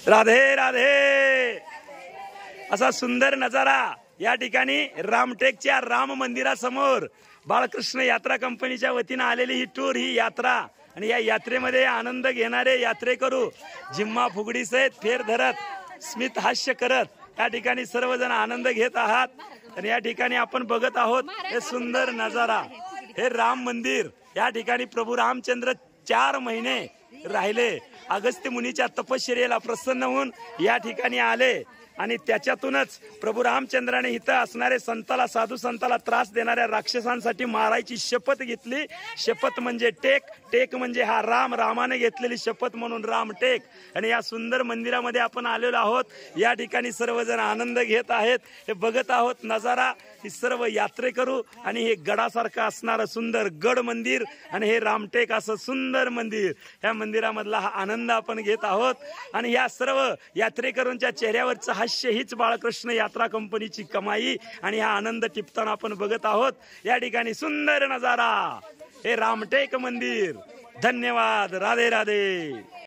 राधे राधे। असा सुंदर नजारा या ठिकाणी रामटेकच्या राम मंदिरासमोर बाळकृष्ण यात्रा कंपनीच्या वतीने आलेली ही टूर, ही यात्रा, आणि या यात्रेमध्ये आनंद घेणारे यात्रेकरू जिम्मा फुगडी सहित फेर धरत स्मित हास्य करत या ठिकाणी सर्वजण आनंद घेत आहात। आणि या ठिकाणी आपण बघत आहोत हे सुंदर नजारा, हे राम मंदिर। या ठिकाणी प्रभू रामचंद्र 4 महिने राहिले, अगस्त्य मुनीच्या तपश्चर्येला प्रसन्न होऊन या ठिकाणी आले आणि त्याच्यातूनच प्रभू रामचंद्राने इथं असणारे संताला, साधू संताला त्रास देणाऱ्या राक्षसांसाठी मारायची शपथ घेतली। शपथ म्हणजे टेक, टेक म्हणजे हा राम, रामाने घेतलेली शपथ म्हणून रामटेक। आणि या सुंदर मंदिरामध्ये आपण आलेलो आहोत, या ठिकाणी सर्वजण आनंद घेत आहेत, हे बघत आहोत नजारा। ही सर्व यात्रेकरू आणि हे गडासारखं असणारं सुंदर गड मंदिर आणि हे रामटेक असं सुंदर मंदिर, या मंदिरामधला हा आनंद आपण घेत आहोत। आणि या सर्व यात्रेकरूंच्या चेहऱ्यावरचं हास्य हीच बाळकृष्ण यात्रा कंपनीची कमाई आणि हा आनंद टिपताना आपण बघत आहोत। या ठिकाणी सुंदर नजारा, हे रामटेक मंदिर। धन्यवाद। राधे राधे।